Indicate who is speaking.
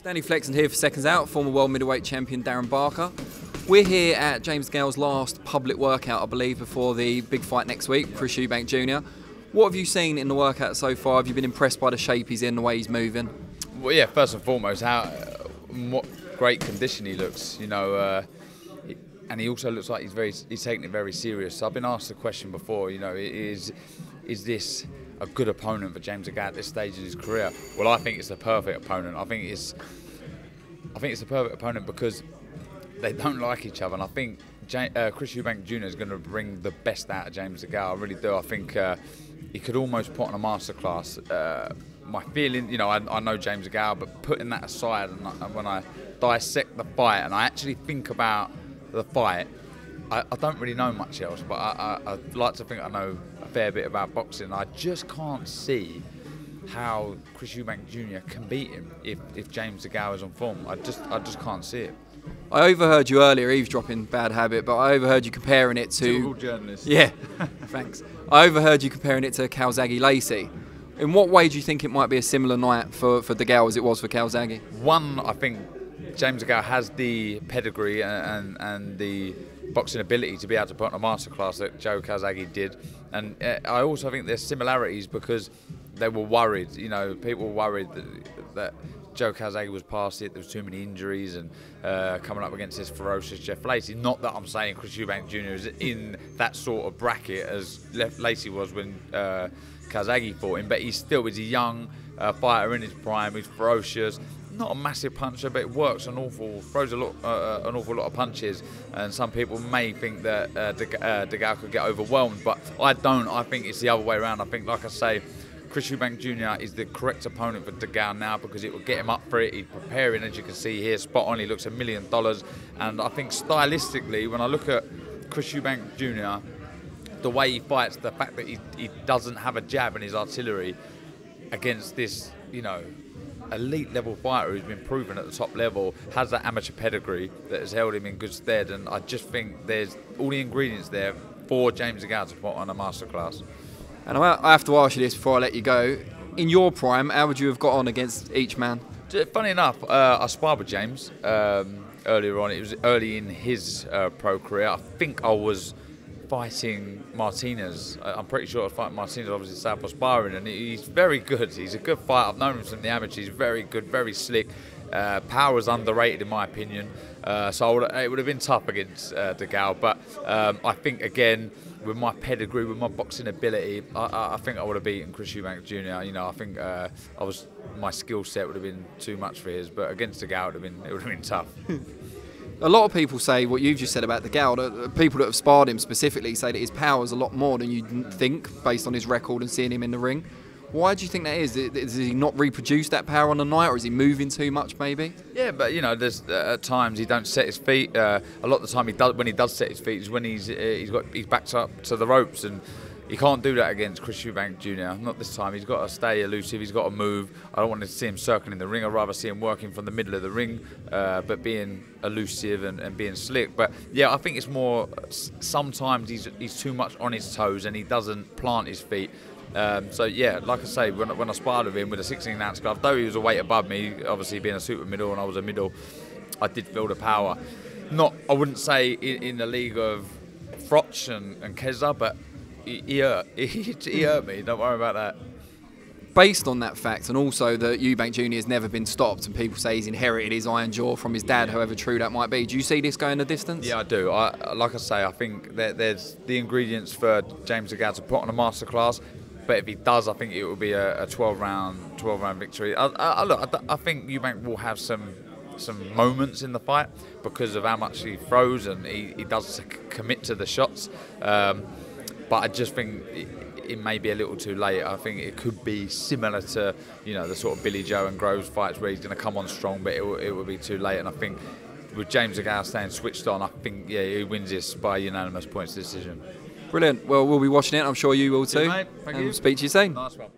Speaker 1: Danny Flexen here for Seconds Out, former world middleweight champion Darren Barker. We're here at James DeGale's last public workout, I believe, before the big fight next week, Chris Eubank Jr. What have you seen in the workout so far? Have you been impressed by the shape he's in, the way he's moving?
Speaker 2: Well, yeah, first and foremost, what great condition he looks, you know, and he also looks like he's taking it very serious. So I've been asked the question before, you know, is this a good opponent for James DeGale at this stage in his career? Well, I think it's the perfect opponent. I think it's the perfect opponent because they don't like each other, and I think Chris Eubank Jr. is going to bring the best out of James DeGale. I really do. I think he could almost put on a masterclass. My feeling, you know, I know James DeGale, but putting that aside, and when I dissect the fight and I actually think about the fight, I don't really know much else, but I like to think I know a fair bit about boxing. I just can't see how Chris Eubank Jr. can beat him if James DeGale is on form. I just can't see it.
Speaker 1: I overheard you earlier, eavesdropping, bad habit, but I overheard you comparing it to...
Speaker 2: Typical journalist.
Speaker 1: Yeah, thanks. I overheard you comparing it to Calzaghe-Lacey. In what way do you think it might be a similar night for DeGale as it was for Calzaghe? One,
Speaker 2: I think James DeGale has the pedigree and the boxing ability to be able to put on a masterclass that Joe Calzaghe did. And I also think there's similarities because they were worried, you know, people were worried that Joe Calzaghe was past it, there was too many injuries and coming up against this ferocious Jeff Lacey. Not that I'm saying Chris Eubank Jr. is in that sort of bracket as Lacey was when Calzaghe fought him, but he's a young fighter in his prime, he's ferocious, not a massive puncher, but it works throws an awful lot of punches, and some people may think that DeGale could get overwhelmed, but I don't. I think it's the other way around. I think, like I say, Chris Eubank Jr. is the correct opponent for DeGale now because it will get him up for it. He's preparing, as you can see here, spot on. He looks $1 million. And I think stylistically, when I look at Chris Eubank Jr., the way he fights, the fact that he doesn't have a jab in his artillery against this, you know, elite level fighter who's been proven at the top level, has that amateur pedigree that has held him in good stead. And I just think there's all the ingredients there for James DeGale to put on a masterclass.
Speaker 1: And I have to ask you this before I let you go. In your prime, how would you have got on against each man?
Speaker 2: Funny enough, I sparred with James earlier on. It was early in his pro career. I think I was fighting Martinez. I'm pretty sure I was fighting Martinez, obviously Southpaw sparring, and he's very good. He's a good fighter. I've known him from the amateur. He's very good, very slick. Power is underrated in my opinion. So it would have been tough against DeGale. But I think, again, with my pedigree, with my boxing ability, I think I would have beaten Chris Eubank Jr. You know, I think my skill set would have been too much for his, but against DeGale, it would have been tough.
Speaker 1: A lot of people say what you've just said about DeGale. People that have sparred him specifically say that his power is a lot more than you'd think based on his record and seeing him in the ring. Why do you think that is? Does he not reproduce that power on the night, or is he moving too much, maybe?
Speaker 2: Yeah, but you know, there's at times he don't set his feet. A lot of the time, when he does set his feet, is when he's backed up to the ropes, and he can't do that against Chris Eubank Jr. Not this time. He's got to stay elusive. He's got to move. I don't want to see him circling the ring. I'd rather see him working from the middle of the ring, but being elusive and being slick. But yeah, I think it's more. Sometimes he's too much on his toes and he doesn't plant his feet. So yeah, like I say, when I sparred with him with a 16-ounce glove, though he was a weight above me, obviously being a super middle and I was a middle, I did feel the power. I wouldn't say in the league of Froch and Keza, but he hurt me. Don't worry about that.
Speaker 1: Based on that fact, and also that Eubank Jr. has never been stopped, and people say he's inherited his iron jaw from his dad, however true that might be, do you see this going the distance?
Speaker 2: Yeah, I do. Like I say, I think that there's the ingredients for James DeGale to put on a masterclass. But if he does, I think it will be a 12-round victory. I think Eubank will have some moments in the fight because of how much he throws and he does commit to the shots. But I just think it may be a little too late. I think it could be similar to, you know, the sort of Billy Joe and Groves fights where he's going to come on strong, but it will be too late. And I think with James DeGale staying switched on, I think he wins this by unanimous points decision.
Speaker 1: Brilliant. Well, we'll be watching it. I'm sure you will too.
Speaker 2: Mate. Thank you.
Speaker 1: We'll speak to you soon.
Speaker 2: Nice one.